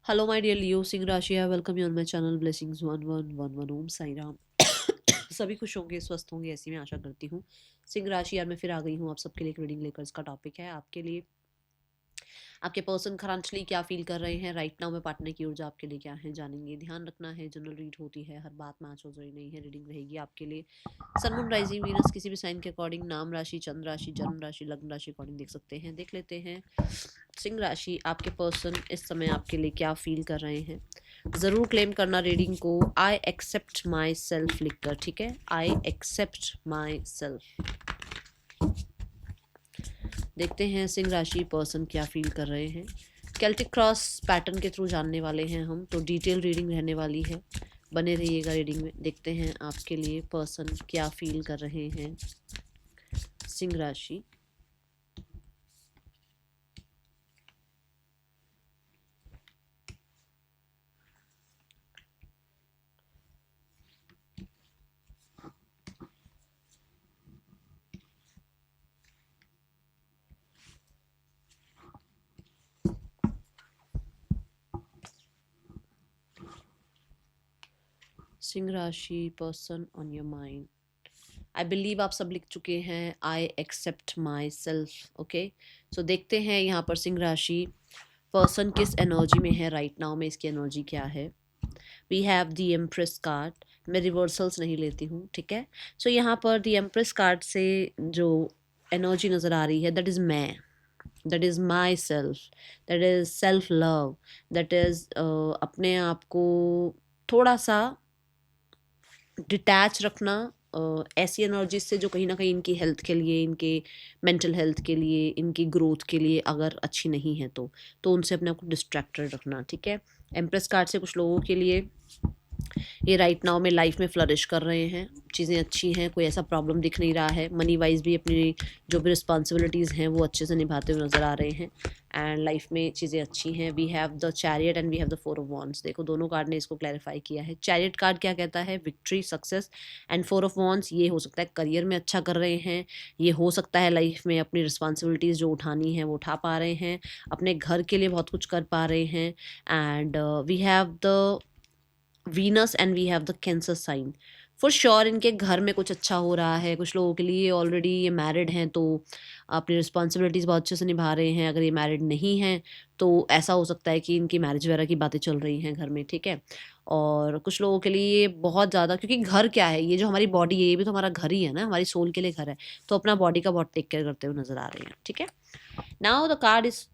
Hello my dear लियो, सिंह राशि है। Welcome you on my channel blessings 1111 ओम साई राम। सभी खुश होंगे, स्वस्थ होंगे, ऐसी मैं आशा करती हूँ। सिंह राशि यार मैं फिर आ गई हूँ आप सबके लिए एक रीडिंग लेकर। इसका टॉपिक है आपके लिए आपके पर्सन करंटली क्या फील कर रहे हैं राइट नाउ में, पार्टनर की ऊर्जा आपके लिए क्या है जानेंगे। ध्यान रखना है, जनरल रीड होती है, हर बात मैच हो रही नहीं है। रीडिंग रहेगी आपके लिए सन मून राइजिंग वीनस किसी भी साइन के अकॉर्डिंग, नाम राशि, चंद्र राशि, जन्म राशि, लग्न राशि अकॉर्डिंग देख सकते हैं। देख लेते हैं सिंह राशि आपके पर्सन इस समय आपके लिए क्या फील कर रहे हैं। ज़रूर क्लेम करना रीडिंग को आई एक्सेप्ट माई सेल्फ लिखकर, ठीक है। I accept myself. देखते हैं सिंह राशि पर्सन क्या फील कर रहे हैं। कैल्टिक क्रॉस पैटर्न के थ्रू जानने वाले हैं हम, तो डिटेल रीडिंग रहने वाली है। बने रहिएगा रीडिंग में। देखते हैं आपके लिए पर्सन क्या फील कर रहे हैं सिंह राशि। सिंह राशि person on your mind. I believe आप सब लिख चुके हैं I accept myself. Okay, so देखते हैं यहाँ पर सिंह राशि पर्सन किस एनर्जी में है राइट नाउ में, इसकी एनर्जी क्या है। We have the empress card. मैं रिवर्सल्स नहीं लेती हूँ, ठीक है। सो यहाँ पर द एम्प्रेस कार्ड से जो एनर्जी नज़र आ रही है, दैट इज़ मैं, that is my self, that is self love, that is अपने आप को थोड़ा सा डिटैच रखना ऐसी एनर्जी से जो कहीं ना कहीं इनकी हेल्थ के लिए, इनके मेंटल हेल्थ के लिए, इनकी ग्रोथ के लिए अगर अच्छी नहीं है तो उनसे अपने आप को डिस्ट्रैक्टेड रखना, ठीक है। एम्प्रेस कार्ड से कुछ लोगों के लिए ये राइट नाउ में लाइफ में फ्लरिश कर रहे हैं, चीज़ें अच्छी हैं, कोई ऐसा प्रॉब्लम दिख नहीं रहा है। मनी वाइज भी अपनी जो भी रिस्पॉन्सिबिलिटीज़ हैं वो अच्छे से निभाते हुए नज़र आ रहे हैं एंड लाइफ में चीज़ें अच्छी हैं। We have the chariot and we have the four of wands. देखो दोनों कार्ड ने इसको क्लैरिफाई किया है। चैरियट कार्ड क्या कहता है? Victory, success. And four of wands ये हो सकता है करियर में अच्छा कर रहे हैं, ये हो सकता है लाइफ में अपनी रिस्पॉन्सिबिलिटीज़ जो उठानी है वो उठा पा रहे हैं, अपने घर के लिए बहुत कुछ कर पा रहे हैं। And we have the Venus and we have the Cancer sign. For sure इनके घर में कुछ अच्छा हो रहा है। कुछ लोगों के लिए ऑलरेडी ये मैरिड हैं तो अपनी रिस्पॉन्सिबिलिटीज़ बहुत अच्छे से निभा रहे हैं। अगर ये मैरिड नहीं हैं तो ऐसा हो सकता है कि इनकी मैरिज वगैरह की बातें चल रही हैं घर में, ठीक है। और कुछ लोगों के लिए ये बहुत ज़्यादा, क्योंकि घर क्या है, ये जो हमारी बॉडी है ये भी तो हमारा घर ही है ना, हमारी सोल के लिए घर है, तो अपना बॉडी का बहुत टेक केयर करते हुए नजर आ रहे हैं, ठीक है। Now the card is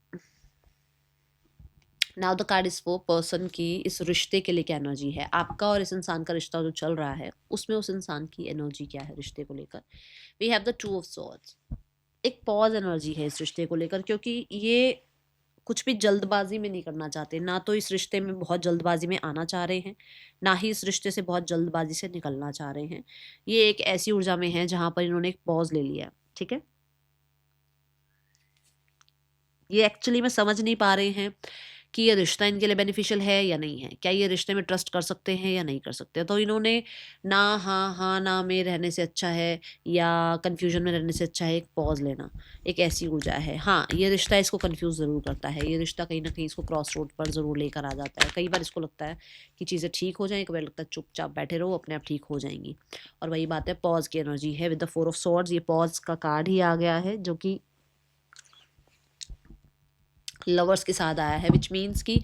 now the card is for person की इस रिश्ते के लिए क्या एनर्जी है। आपका और इस इंसान का रिश्ता जो चल रहा है उसमें उस इंसान की एनर्जी क्या है रिश्ते को लेकर। We have the two of swords. एक पॉज एनर्जी है इस रिश्ते को लेकर, क्योंकि ये कुछ भी जल्दबाजी में नहीं करना चाहते। ना तो इस रिश्ते में बहुत जल्दबाजी में आना चाह रहे हैं, ना ही इस रिश्ते से बहुत जल्दबाजी से निकलना चाह रहे हैं। ये एक ऐसी ऊर्जा में है जहां पर इन्होंने एक पॉज ले लिया, ठीक है। ये एक्चुअली में समझ नहीं पा रहे हैं कि ये रिश्ता इनके लिए बेनिफिशियल है या नहीं है, क्या ये रिश्ते में ट्रस्ट कर सकते हैं या नहीं कर सकते। तो इन्होंने ना हाँ हाँ ना में रहने से अच्छा है या कन्फ्यूजन में रहने से अच्छा है एक पॉज लेना। एक ऐसी ऊर्जा है। हाँ, ये रिश्ता इसको कन्फ्यूज ज़रूर करता है, ये रिश्ता कहीं ना कहीं इसको क्रॉस रोड पर ज़रूर लेकर आ जाता है। कई बार इसको लगता है कि चीज़ें ठीक हो जाएंगी, कई बार लगता है चुपचाप बैठे रहो, अपने आप ठीक हो जाएंगी। और वही बात है, पॉज की एनर्जी है with the four of swords. ये पॉज का कार्ड ही आ गया है जो कि लवर्स के साथ आया है, विच मीन्स कि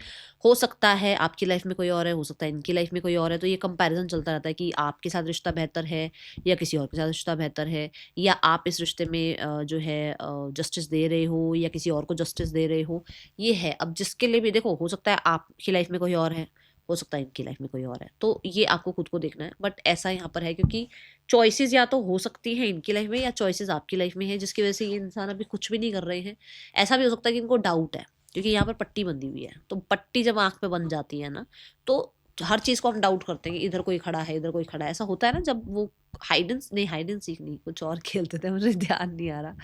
हो सकता है आपकी लाइफ में कोई और है, हो सकता है इनकी लाइफ में कोई और है। तो ये कंपैरिजन चलता रहता है कि आपके साथ रिश्ता बेहतर है या किसी और के साथ रिश्ता बेहतर है, या आप इस रिश्ते में जो है जस्टिस दे रहे हो या किसी और को जस्टिस दे रहे हो। ये है अब जिसके लिए भी। देखो, हो सकता है आपकी लाइफ में कोई और है, हो सकता है इनकी लाइफ में कोई और है, तो ये आपको खुद को देखना है। बट ऐसा यहाँ पर है क्योंकि चॉइसेस या तो हो सकती हैं इनकी लाइफ में या चॉइसेस आपकी लाइफ में है, जिसकी वजह से ये इंसान अभी कुछ भी नहीं कर रहे हैं। ऐसा भी हो सकता है कि इनको डाउट है, क्योंकि यहाँ पर पट्टी बंधी हुई है। तो पट्टी जब आँख पे बन जाती है ना, तो हर चीज़ को हम डाउट करते हैं कि इधर कोई खड़ा है, इधर कोई खड़ा है। ऐसा होता है ना, जब वो हाइड एंड सीख नहीं, कुछ और खेलते थे, मुझे ध्यान नहीं आ रहा।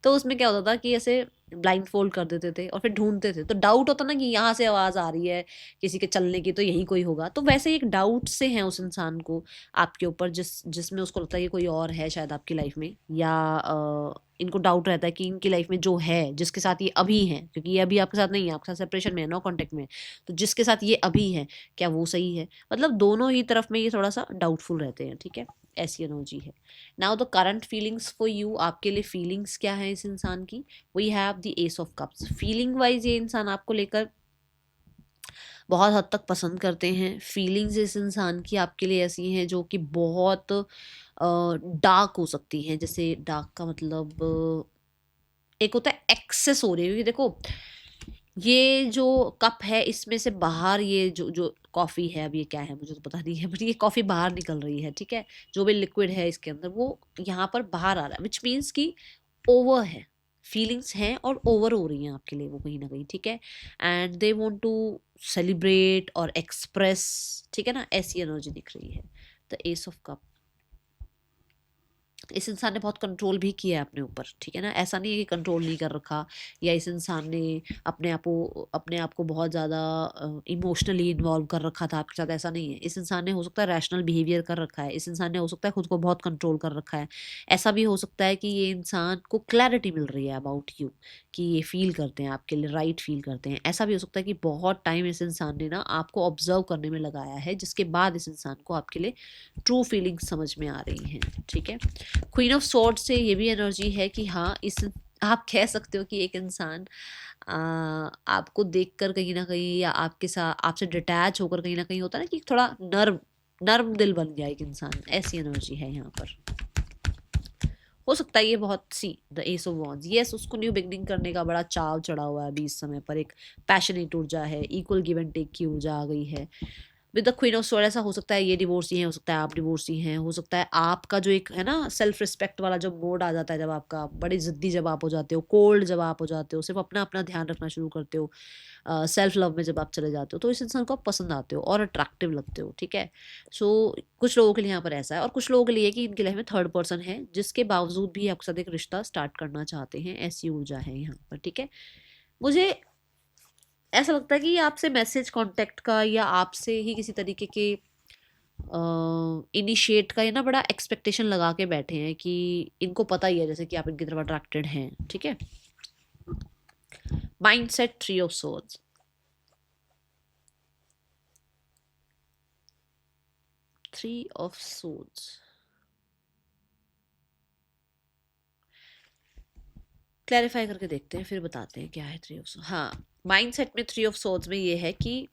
तो उसमें क्या होता था कि ऐसे ब्लाइंड फोल्ड कर देते थे और फिर ढूंढते थे, तो डाउट होता ना कि यहाँ से आवाज़ आ रही है किसी के चलने की, तो यहीं कोई होगा। तो वैसे ही एक डाउट से है उस इंसान को आपके ऊपर, जिसमें उसको लगता है कि कोई और है शायद आपकी लाइफ में, या इनको डाउट रहता है कि इनकी लाइफ में जो है, जिसके साथ ये अभी है, क्योंकि ये अभी आपके साथ नहीं है, आपके साथ सेपरेशन में है, नो कांटेक्ट में है, तो जिसके साथ ये अभी है क्या वो सही है? मतलब दोनों ही तरफ में ये थोड़ा सा डाउटफुल रहते हैं, ठीक है, ऐसी एनर्जी है। Now the current feelings for you, आपके लिए फीलिंग्स क्या है इस इंसान की? We have the ace of cups. Feeling wise ये इंसान आपको लेकर बहुत हद तक पसंद करते हैं। फीलिंग्स इस इंसान की आपके लिए ऐसी हैं जो कि बहुत डार्क हो सकती हैं। जैसे डार्क का मतलब एक होता है एक्सेस हो रही है, क्योंकि देखो ये जो कप है इसमें से बाहर ये जो जो कॉफ़ी है, अब ये क्या है मुझे तो पता नहीं है, बट ये कॉफ़ी बाहर निकल रही है, ठीक है, जो भी लिक्विड है इसके अंदर वो यहाँ पर बाहर आ रहा है, विच मीन्स कि ओवर है, फीलिंग्स हैं और ओवर हो रही हैं आपके लिए वो कहीं ना कहीं, ठीक है, and they want to celebrate और एक्सप्रेस, ठीक है ना, ऐसी एनर्जी दिख रही है। द एस ऑफ कप, इस इंसान ने बहुत कंट्रोल भी किया है अपने ऊपर, ठीक है ना, ऐसा नहीं है कि कंट्रोल नहीं कर रखा, या इस इंसान ने अपने आप को बहुत ज़्यादा इमोशनली इन्वॉल्व कर रखा था आपके साथ, ऐसा नहीं है। इस इंसान ने हो सकता है रैशनल बिहेवियर कर रखा है, इस इंसान ने हो सकता है खुद को बहुत कंट्रोल कर रखा है। ऐसा भी हो सकता है कि ये इंसान को क्लैरिटी मिल रही है अबाउट यू, कि ये फील करते हैं आपके लिए राइट फील करते हैं। ऐसा भी हो सकता है कि बहुत टाइम इस इंसान ने ना आपको ऑब्जर्व करने में लगाया है, जिसके बाद इस इंसान को आपके लिए ट्रू फीलिंग्स समझ में आ रही हैं, ठीक है। क्वीन ऑफ स्वॉर्ड से ये भी एनर्जी है कि हाँ, इस आप कह सकते हो कि एक इंसान आपको देखकर कहीं ना कहीं, या आपके साथ आपसे डिटैच होकर कहीं ना कहीं होता है ना कि थोड़ा नर्म नर्म दिल बन गया एक इंसान, ऐसी एनर्जी है यहाँ पर। हो सकता है ये बहुत see the ace of wands, yes, उसको न्यू बिगनिंग करने का बड़ा चाव चढ़ा हुआ है अभी इस समय पर, एक पैशनेट ऊर्जा है, इक्वल गिव एंड टेक की ऊर्जा आ गई है। With the queen of sword ऐसा हो सकता है ये डिवोर्सी हैं, हो सकता है आप डिवोर्सी हैं, हो सकता है आपका जो एक है ना सेल्फ रिस्पेक्ट वाला जो मोड आ जाता है, जब आपका बड़ी जिद्दी जब आप हो जाते हो, कोल्ड जब आप हो जाते हो, सिर्फ अपना अपना ध्यान रखना शुरू करते हो, सेल्फ लव में जब आप चले जाते हो, तो इस इंसान को आप पसंद आते हो और अट्रैक्टिव लगते हो, ठीक है। सो कुछ लोगों के लिए यहाँ पर ऐसा है, और कुछ लोगों के लिए कि इनकी लाइफ में थर्ड पर्सन है, जिसके बावजूद भी आपके साथ एक रिश्ता स्टार्ट करना चाहते हैं, ऐसी ऊर्जा है यहाँ पर, ठीक है। मुझे ऐसा लगता है कि ये आपसे मैसेज कांटेक्ट का, या आपसे ही किसी तरीके के इनिशिएट का, ये ना बड़ा एक्सपेक्टेशन लगा के बैठे हैं कि इनको पता ही है जैसे कि आप इनकी तरफ अट्रैक्टेड हैं, ठीक है। Mindset, three of swords, three of swords, clarify करके देखते हैं फिर बताते हैं क्या है थ्री ऑफ सोर्ड्स। हाँ, माइंडसेट में थ्री ऑफ सोर्ड्स में ये है कि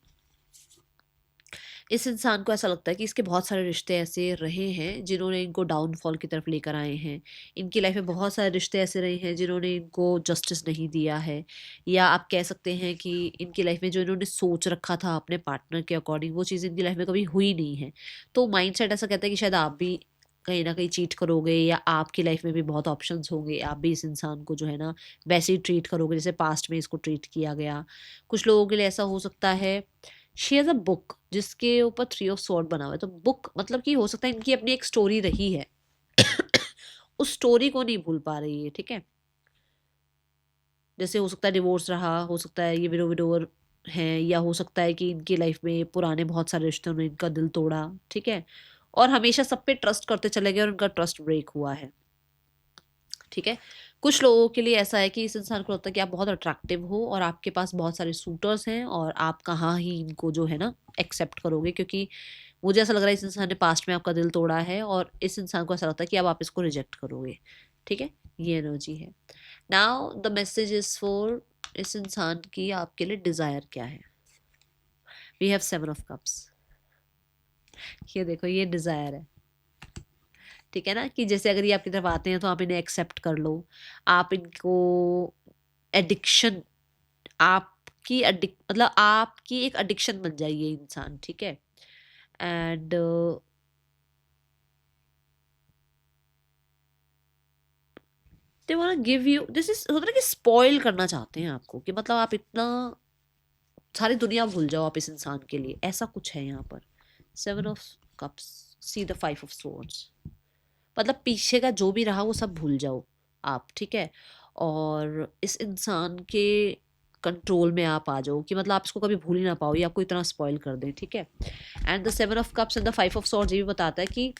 इस इंसान को ऐसा लगता है कि इसके बहुत सारे रिश्ते ऐसे रहे हैं जिन्होंने इनको डाउनफॉल की तरफ लेकर आए हैं। इनकी लाइफ में बहुत सारे रिश्ते ऐसे रहे हैं जिन्होंने इनको जस्टिस नहीं दिया है, या आप कह सकते हैं कि इनकी लाइफ में जो इन्होंने सोच रखा था अपने पार्टनर के अकॉर्डिंग, वो चीज़ इनकी लाइफ में कभी हुई नहीं है। तो माइंडसेट ऐसा कहता है कि शायद आप भी कहीं ना कहीं चीट करोगे, या आपकी लाइफ में भी बहुत ऑप्शंस होंगे, आप भी इस इंसान को जो है ना वैसे ही ट्रीट करोगे जैसे पास्ट में इसको ट्रीट किया गया। कुछ लोगों के लिए ऐसा हो सकता है, शी हैज़ अ बुक जिसके ऊपर थ्री ऑफ स्वॉर्ड बना हुआ है, तो बुक मतलब कि हो सकता है इनकी अपनी एक स्टोरी रही है उस स्टोरी को नहीं भूल पा रही है, ठीक है। जैसे हो सकता है डिवोर्स रहा, हो सकता है ये विडोवर हैं, या हो सकता है कि इनकी लाइफ में पुराने बहुत सारे रिश्तों ने इनका दिल तोड़ा, ठीक है, और हमेशा सब पे ट्रस्ट करते चले गए और उनका ट्रस्ट ब्रेक हुआ है, ठीक है। कुछ लोगों के लिए ऐसा है कि इस इंसान को लगता है कि आप बहुत अट्रैक्टिव हो और आपके पास बहुत सारे सूटर्स हैं, और आप कहाँ ही इनको जो है ना एक्सेप्ट करोगे, क्योंकि मुझे ऐसा लग रहा है इस इंसान ने पास्ट में आपका दिल तोड़ा है, और इस इंसान को ऐसा लगता है कि अब आप इसको रिजेक्ट करोगे, ठीक है, ये एनर्जी है। Now the message is for इस इंसान की आपके लिए डिजायर क्या है। We have seven of cups, ये देखो ये डिजायर है, ठीक है ना, कि जैसे अगर ये आपकी तरफ आते हैं तो आप इन्हें एक्सेप्ट कर लो, आप इनको एडिक्शन, आपकी मतलब आपकी एक एडिक्शन बन जाए ये इंसान, ठीक है। And they want give you, this is होता है कि स्पॉइल करना चाहते हैं आपको, कि मतलब आप इतना सारी दुनिया भूल जाओ आप इस इंसान के लिए, ऐसा कुछ है यहाँ पर। Seven of cups, see the five of swords, मतलब पीछे का जो भी रहा वो सब भूल जाओ आप, ठीक है। और इस इंसान के कंट्रोल में आप आ जाओ कि मतलब आप इसको कभी भूल ही ना पाओ, ये आपको इतना स्पॉइल कर दें, ठीक है। And the 7 of cups and the 5 of swords ये भी बताता है कि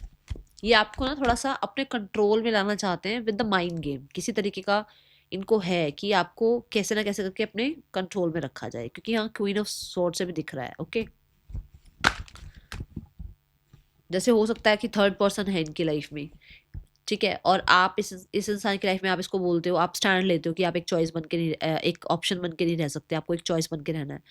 ये आपको ना थोड़ा सा अपने कंट्रोल में लाना चाहते हैं विद द माइंड गेम, किसी तरीके का इनको है कि आपको कैसे ना कैसे करके अपने कंट्रोल में रखा जाए, क्योंकि यहाँ क्वीन ऑफ सॉर्ड से भी दिख रहा है, ओके। जैसे हो सकता है कि थर्ड पर्सन है इनकी लाइफ में, ठीक है, और आप इस इंसान की लाइफ में आप इसको बोलते हो, आप स्टैंड लेते हो कि आप एक चॉइस बन के नहीं, एक ऑप्शन बन के नहीं रह सकते, आपको एक चॉइस बन के रहना है।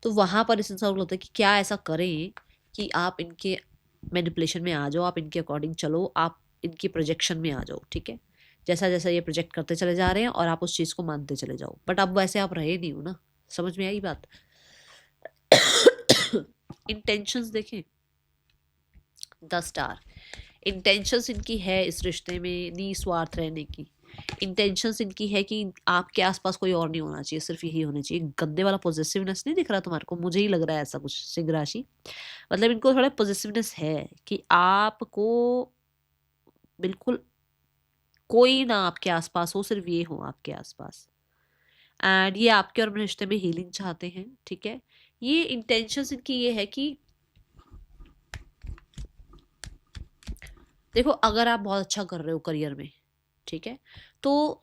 तो वहां पर इस इंसान को लगता है कि क्या ऐसा करें कि आप इनके मैनिपुलेशन में आ जाओ, आप इनके अकॉर्डिंग चलो, आप इनकी प्रोजेक्शन में आ जाओ, ठीक है। जैसा जैसा ये प्रोजेक्ट करते चले जा रहे हैं और आप उस चीज़ को मानते चले जाओ, बट अब वैसे आप रहे नहीं हो ना। समझ में आई बात? इंटेंशंस देखें, 10 स्टार। इंटेंशंस इनकी है इस रिश्ते में निस्वार्थ रहने की। इंटेंशंस इनकी है कि आपके आसपास कोई और नहीं होना चाहिए, सिर्फ यही होना चाहिए। गंदे वाला पॉजिटिवनेस नहीं दिख रहा तुम्हारे को? मुझे ही लग रहा है ऐसा कुछ, सिंह राशि। मतलब इनको थोड़ा पॉजिटिवनेस है कि आपको बिल्कुल कोई ना आपके आसपास हो, सिर्फ ये हो आपके आसपास। एंड ये आपके और अपने रिश्ते में हीलिंग चाहते हैं, ठीक है। ये इंटेंशंस इनकी ये है कि देखो, अगर आप बहुत अच्छा कर रहे हो करियर में, ठीक है, तो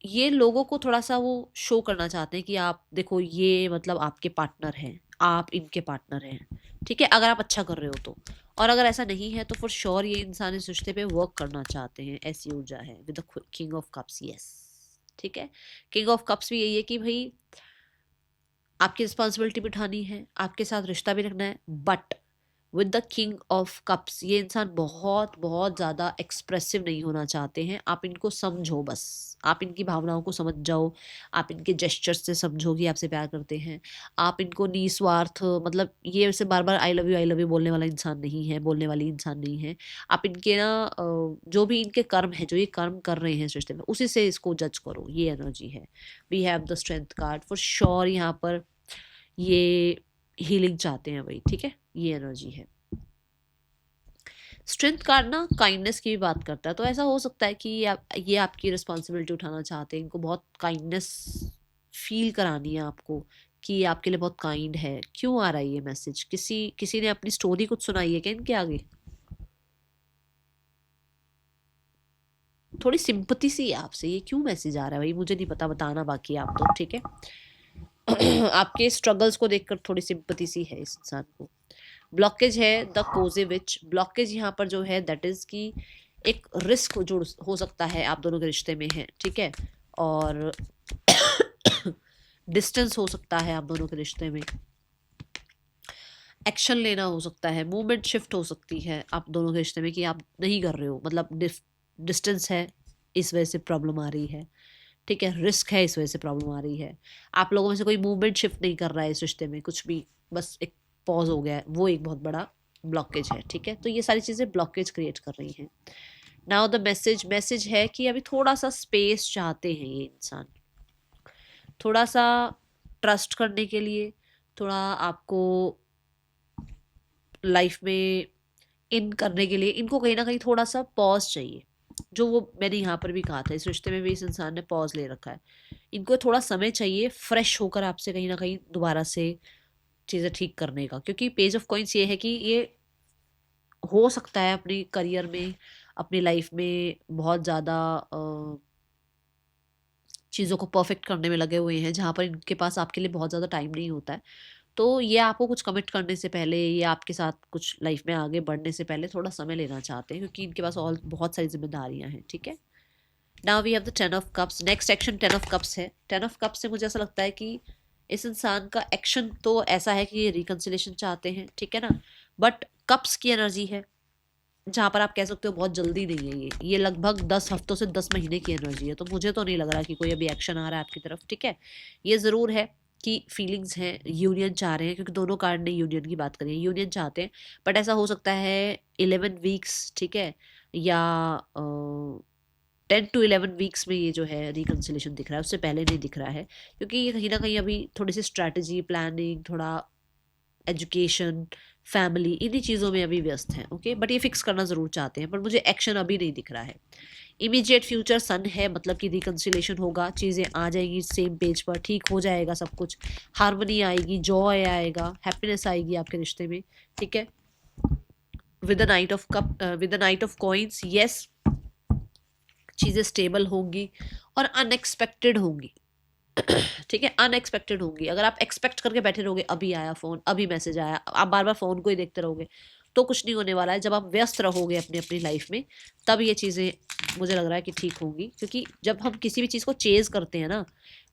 ये लोगों को थोड़ा सा वो शो करना चाहते हैं कि आप देखो, ये मतलब आपके पार्टनर हैं, आप इनके पार्टनर हैं, ठीक है, अगर आप अच्छा कर रहे हो तो। और अगर ऐसा नहीं है तो फॉर श्योर ये इंसान इस रिश्ते पे वर्क करना चाहते हैं, ऐसी ऊर्जा है with the king of cups, yes, ठीक है। किंग ऑफ कप्स भी यही है कि भाई आपकी रिस्पॉन्सिबिलिटी भी उठानी है, आपके साथ रिश्ता भी रखना है, but with the king of cups ये इंसान बहुत बहुत ज़्यादा एक्सप्रेसिव नहीं होना चाहते हैं। आप इनको समझो, बस आप इनकी भावनाओं को समझ जाओ, आप इनके जेस्चर्स से समझो कि आपसे प्यार करते हैं। आप इनको निस्वार्थ, मतलब ये वैसे बार बार आई लव यू बोलने वाला इंसान नहीं है, बोलने वाली इंसान नहीं है। आप इनके ना जो भी इनके कर्म है, जो ये कर्म कर रहे हैं इस रिश्ते में, उसी से इसको जज करो, ये एनर्जी है। We have the strength card for sure, यहाँ पर ये हीलिंग चाहते हैं भाई, ठीक है, ये एनर्जी है। स्ट्रेंथ कार्ड ना काइंडनेस की भी बात करता है, तो ऐसा हो सकता है कि ये आपकी रिस्पॉन्सिबिलिटी उठाना चाहते हैं, इनको बहुत काइंडनेस फील करानी है आपको कि ये आपके लिए बहुत काइंड है। क्यों आ रहा है ये मैसेज? किसी ने अपनी स्टोरी कुछ सुनाई है क्या इनके आगे? थोड़ी सिंपति सी है आपसे, ये क्यों मैसेज आ रहा है भाई? मुझे नहीं पता, बताना बाकी आप तो, ठीक है। आपके स्ट्रगल्स को देखकर थोड़ी सिंपति सी है इस इंसान को। ब्लॉकेज है द कोजेविच। ब्लॉकेज यहाँ पर जो है दैट इज की एक रिस्क जो हो सकता है आप दोनों के रिश्ते में है, ठीक है, और डिस्टेंस हो सकता है आप दोनों के रिश्ते में, एक्शन लेना हो सकता है, मूवमेंट शिफ्ट हो सकती है आप दोनों के रिश्ते में कि आप नहीं कर रहे हो, मतलब डिस्टेंस है इस वजह से प्रॉब्लम आ रही है, ठीक है, रिस्क है इस वजह से प्रॉब्लम आ रही है। आप लोगों में से कोई मूवमेंट शिफ्ट नहीं कर रहा है इस रिश्ते में, कुछ भी, बस एक पॉज हो गया है, वो एक बहुत बड़ा ब्लॉकेज है, ठीक है। तो ये सारी चीज़ें ब्लॉकेज क्रिएट कर रही हैं। नाउ द मैसेज है कि अभी थोड़ा सा स्पेस चाहते हैं ये इंसान, थोड़ा सा ट्रस्ट करने के लिए, थोड़ा आपको लाइफ में इन करने के लिए इनको कहीं ना कहीं थोड़ा सा पॉज चाहिए। जो वो मैंने यहाँ पर भी कहा था, इस रिश्ते में भी इस इंसान ने पॉज ले रखा है। इनको थोड़ा समय चाहिए फ्रेश होकर आपसे कहीं ना कहीं दोबारा से चीज़ें ठीक करने का, क्योंकि पेज ऑफ कॉइंस ये है कि ये हो सकता है अपने करियर में, अपनी लाइफ में बहुत ज़्यादा चीज़ों को परफेक्ट करने में लगे हुए हैं, जहाँ पर इनके पास आपके लिए बहुत ज़्यादा टाइम नहीं होता है। तो ये आपको कुछ कमिट करने से पहले, ये आपके साथ कुछ लाइफ में आगे बढ़ने से पहले थोड़ा समय लेना चाहते हैं, क्योंकि इनके पास और बहुत सारी जिम्मेदारियां हैं, ठीक है। Now we have the 10 of cups. Next action 10 of cups है। 10 ऑफ कप्स से मुझे ऐसा लगता है कि इस इंसान का एक्शन तो ऐसा है कि ये रिकन्सिलेशन चाहते हैं, ठीक है ना, बट कप्स की एनर्जी है जहाँ पर आप कह सकते हो बहुत जल्दी नहीं है, ये लगभग 10 हफ्तों से 10 महीने की एनर्जी है। तो मुझे तो नहीं लग रहा कि कोई अभी एक्शन आ रहा है आपकी तरफ, ठीक है। ये ज़रूर है कि फीलिंग्स हैं, यूनियन चाह रहे हैं, क्योंकि दोनों कार्ड ने यूनियन की बात करी है, यूनियन चाहते हैं, बट ऐसा हो सकता है 11 वीक्स, ठीक है, या 10 to 11 वीक्स में ये जो है रिकन्सिलेशन दिख रहा है, उससे पहले नहीं दिख रहा है, क्योंकि ये कहीं ना कहीं अभी थोड़ी सी स्ट्रैटेजी, प्लानिंग, थोड़ा एजुकेशन, फैमिली, इन्हीं चीज़ों में अभी व्यस्त हैं। ओके, बट ये फिक्स करना ज़रूर चाहते हैं, पर मुझे एक्शन अभी नहीं दिख रहा है। इमीडिएट फ्यूचर सन है, मतलब कि रिकन्सिलेशन होगा, चीज़ें आ जाएगी सेम पेज पर, ठीक हो जाएगा सब कुछ, हार्मनी आएगी, जॉय आएगा, हैप्पीनेस आएगी आपके रिश्ते में। ठीक है, with the night of cup, with the night of coins, yes, चीज़ें स्टेबल होंगी और अनएक्सपेक्टेड होंगी। ठीक है, अनएक्सपेक्टेड होंगी। अगर आप एक्सपेक्ट करके बैठे रहोगे, अभी आया फ़ोन, अभी मैसेज आया, आप बार बार फ़ोन को ही देखते रहोगे, तो कुछ नहीं होने वाला है। जब आप व्यस्त रहोगे अपनी अपनी लाइफ में, तब ये चीज़ें मुझे लग रहा है कि ठीक होंगी। क्योंकि जब हम किसी भी चीज़ को चेज़ करते हैं ना,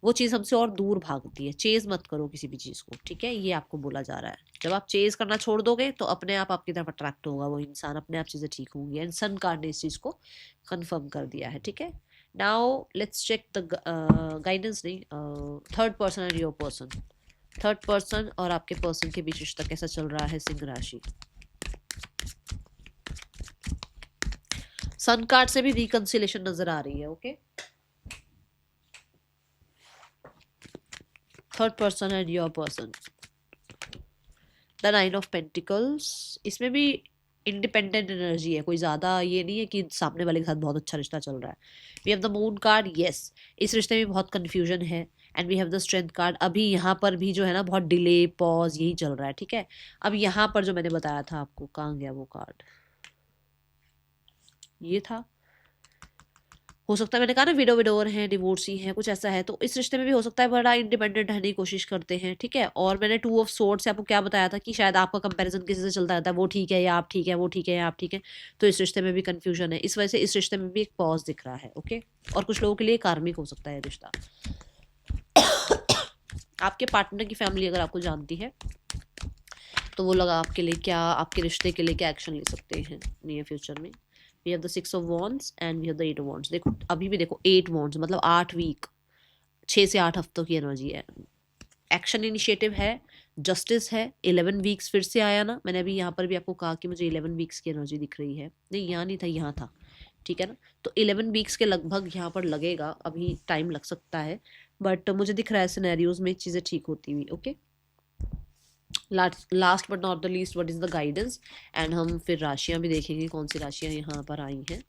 वो चीज़ हमसे और दूर भागती है। चेज़ मत करो किसी भी चीज़ को, ठीक है, ये आपको बोला जा रहा है। जब आप चेज़ करना छोड़ दोगे, तो अपने आप आपकी तरफ अट्रैक्ट होगा वो इंसान, अपने आप चीज़ें ठीक होंगी। एंड सन कार्ड ने इस चीज़ को कन्फर्म कर दिया है। ठीक है, now let's check the guidance, नहीं, third person and your person. Third person और आपके पर्सन के बीच रिश्ता कैसा चल रहा है, सिंह राशि। सन कार्ड से भी रिकंसिलेशन नजर आ रही है। Okay, third person and your person, the nine of pentacles, इसमें भी इंडिपेंडेंट एनर्जी है, कोई ज़्यादा ये नहीं है कि सामने वाले के साथ बहुत अच्छा रिश्ता चल रहा है। We have the moon card, yes, इस रिश्ते में बहुत कन्फ्यूजन है। And we have the strength card, अभी यहाँ पर भी जो है ना, बहुत डिले, पॉज, यही चल रहा है। ठीक है, अब यहाँ पर जो मैंने बताया था आपको, कहाँ गया वो कार्ड, ये था। हो सकता है, मैंने कहा ना, विडोवर हैं, डिवोर्सी हैं, कुछ ऐसा है। तो इस रिश्ते में भी हो सकता है बड़ा इंडिपेंडेंट रहने की कोशिश करते हैं। ठीक है, और मैंने 2 ऑफ सोर्ड्स से आपको क्या बताया था कि शायद आपका कंपैरिजन किसी से चलता रहता है, वो ठीक है या आप ठीक है, वो ठीक है या आप ठीक है। तो इस रिश्ते में भी कन्फ्यूजन है, इस वजह से इस रिश्ते में भी एक पॉज दिख रहा है। ओके, और कुछ लोगों के लिए कार्मिक हो सकता है रिश्ता। आपके पार्टनर की फैमिली अगर आपको जानती है, तो वो लोग आपके लिए क्या, आपके रिश्ते के लिए क्या एक्शन ले सकते हैं नियर फ्यूचर में। We have the 6 of wands and we have the 8 of wands. देखो अभी भी देखो 8 वॉन्ड्स, मतलब 8 वीक, 6 से 8 हफ्तों की एनर्जी है। एक्शन इनिशिएटिव है, जस्टिस है। 11 वीक्स फिर से आया ना, मैंने अभी यहाँ पर भी आपको कहा कि मुझे 11 वीक्स की एनर्जी दिख रही है। नहीं, यहाँ नहीं था, यहाँ था। ठीक है ना, तो 11 वीक्स के लगभग यहाँ पर लगेगा, अभी टाइम लग सकता है, बट मुझे दिख रहा है सिनेरियोज में चीज़ें ठीक होती हुई। Okay, last but not the least, what is the guidance. And हम फिर राशियां भी देखेंगे, कौन सी राशियां यहाँ पर आई हैं।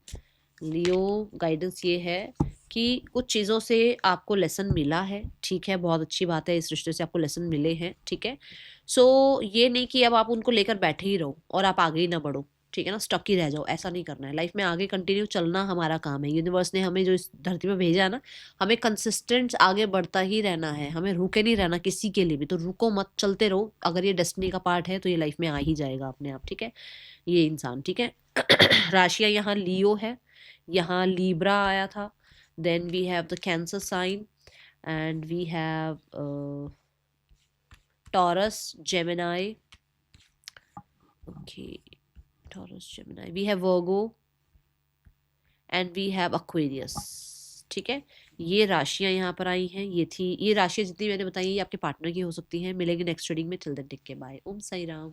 लियो, गाइडेंस ये है कि कुछ चीज़ों से आपको लेसन मिला है। ठीक है, बहुत अच्छी बात है, इस रिश्ते से आपको लेसन मिले हैं। ठीक है, सो ये नहीं कि अब आप उनको लेकर बैठे ही रहो और आप आगे ही ना बढ़ो। ठीक है ना, स्टक ही रह जाओ, ऐसा नहीं करना है। लाइफ में आगे कंटिन्यू चलना हमारा काम है। यूनिवर्स ने हमें जो इस धरती में भेजा है ना, हमें कंसिस्टेंट आगे बढ़ता ही रहना है, हमें रुके नहीं रहना किसी के लिए भी। तो रुको मत, चलते रहो। अगर ये डेस्टिनी का पार्ट है तो ये लाइफ में आ ही जाएगा अपने आप। ठीक है, ये इंसान, ठीक है। राशिया यहाँ लियो है, यहाँ लीब्रा आया था, then we have the Cancer sign and we have Taurus, Gemini. Okay, Taurus, Gemini, we have Virgo and we have Aquarius. ठीक है, ये राशियां यहाँ पर आई हैं। ये थी, ये राशियां जितनी मैंने बताई ये आपके पार्टनर की हो सकती हैं। मिलेंगे नेक्स्ट रीडिंग में, till then take care, bye, Om Sai Ram.